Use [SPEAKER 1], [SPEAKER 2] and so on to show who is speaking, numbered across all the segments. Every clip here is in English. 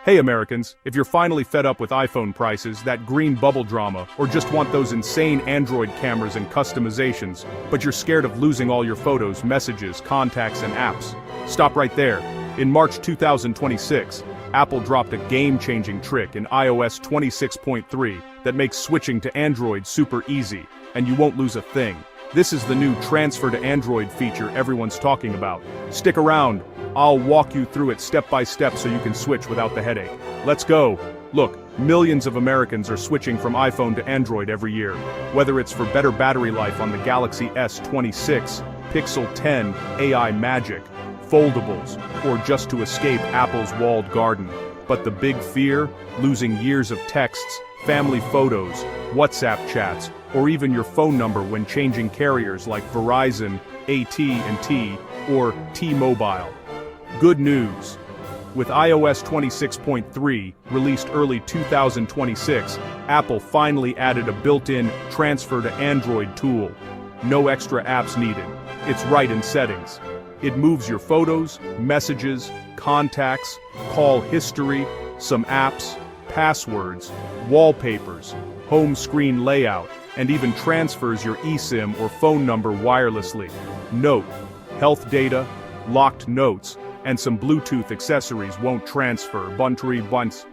[SPEAKER 1] Hey Americans, if you're finally fed up with iPhone prices, that green bubble drama, or just want those insane Android cameras and customizations, but you're scared of losing all your photos, messages, contacts, and apps, stop right there. In March 2026, Apple dropped a game-changing trick in iOS 26.3 that makes switching to Android super easy, and you won't lose a thing. This is the new transfer to Android feature everyone's talking about. Stick around. I'll walk you through it step by step so you can switch without the headache. Let's go. Look, millions of Americans are switching from iPhone to Android every year. Whether it's for better battery life on the Galaxy S26, Pixel 10, AI magic, foldables, or just to escape Apple's walled garden. But the big fear? Losing years of texts, family photos, WhatsApp chats, or even your phone number when changing carriers like Verizon, AT&T, or T-Mobile. Good news. With iOS 26.3, released early 2026, Apple finally added a built-in transfer to Android tool. No extra apps needed. It's right in settings. It moves your photos, messages, contacts, call history, some apps, passwords, wallpapers, home screen layout, and even transfers your eSIM or phone number wirelessly. Note: health data, locked notes, and some Bluetooth accessories won't transfer once.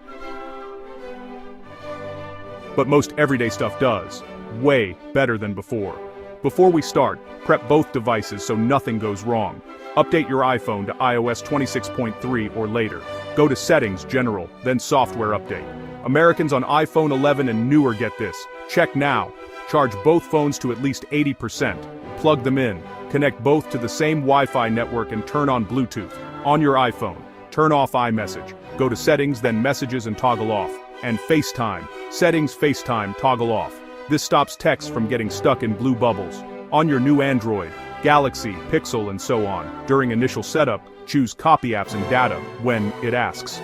[SPEAKER 1] But most everyday stuff does. Way better than before. Before we start, prep both devices so nothing goes wrong. Update your iPhone to iOS 26.3 or later. Go to Settings, General, then Software Update. Americans on iPhone 11 and newer get this. Check now. Charge both phones to at least 80%. Plug them in. Connect both to the same Wi-Fi network and turn on Bluetooth. On your iPhone, turn off iMessage. Go to Settings, then Messages and toggle off. And FaceTime. Settings, FaceTime, toggle off. This stops text from getting stuck in blue bubbles. On your new Android, Galaxy, Pixel, and so on, during initial setup, choose Copy Apps and Data when it asks.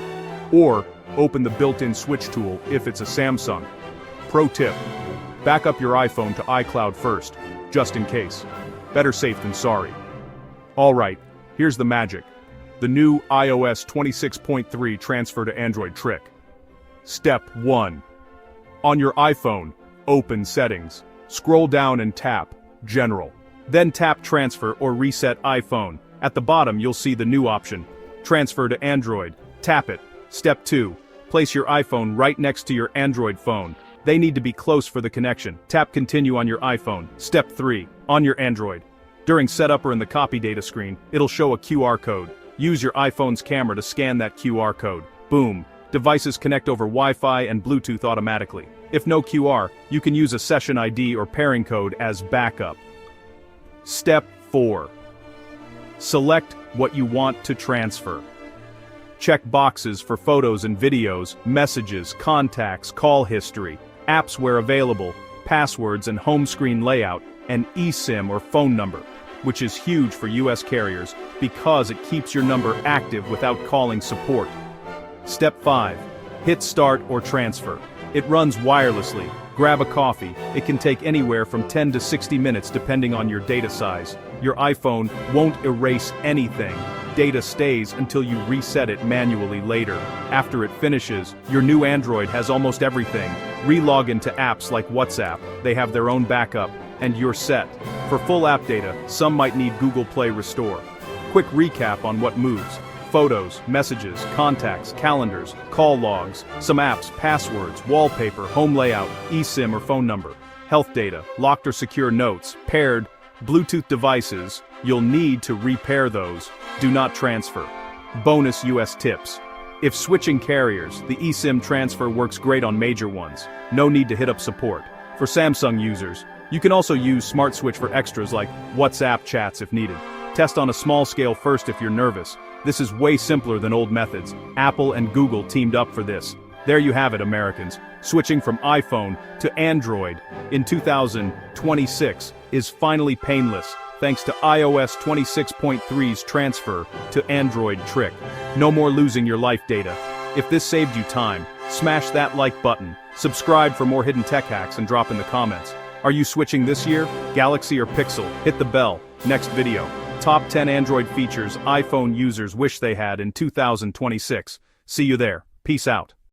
[SPEAKER 1] Or, open the built-in switch tool if it's a Samsung. Pro tip: back up your iPhone to iCloud first, just in case. Better safe than sorry. Alright, here's the magic. The new iOS 26.3 transfer to Android trick. Step 1. On your iPhone, open Settings. Scroll down and tap General. Then tap Transfer or Reset iPhone. At the bottom you'll see the new option, Transfer to Android. Tap it. Step 2. Place your iPhone right next to your Android phone. They need to be close for the connection. Tap Continue on your iPhone. Step 3. On your Android. During setup or in the copy data screen, it'll show a QR code. Use your iPhone's camera to scan that QR code. Boom. Devices connect over Wi-Fi and Bluetooth automatically. If no QR, you can use a session ID or pairing code as backup. Step 4. Select what you want to transfer. Check boxes for photos and videos, messages, contacts, call history, apps where available, passwords and home screen layout, and eSIM or phone number, which is huge for US carriers because it keeps your number active without calling support. Step 5. Hit Start or Transfer. It runs wirelessly. Grab a coffee. It can take anywhere from 10 to 60 minutes depending on your data size. Your iPhone won't erase anything. Data stays until you reset it manually later. After it finishes, your new Android has almost everything. Re-log into apps like WhatsApp. They have their own backup, and you're set. For full app data, some might need Google Play Restore. Quick recap on what moves. Photos, messages, contacts, calendars, call logs, some apps, passwords, wallpaper, home layout, eSIM or phone number, health data, locked or secure notes, paired, Bluetooth devices. You'll need to repair those. Do not transfer. Bonus US tips. If switching carriers, the eSIM transfer works great on major ones. No need to hit up support. For Samsung users, you can also use Smart Switch for extras like WhatsApp chats if needed. Test on a small scale first if you're nervous. This is way simpler than old methods. Apple and Google teamed up for this. There you have it, Americans. Switching from iPhone to Android in 2026 is finally painless, thanks to iOS 26.3's transfer to Android trick. No more losing your life data. If this saved you time, smash that like button, subscribe for more hidden tech hacks and drop in the comments. Are you switching this year? Galaxy or Pixel? Hit the bell. Next video. Top 10 Android features iPhone users wish they had in 2026. See you there. Peace out.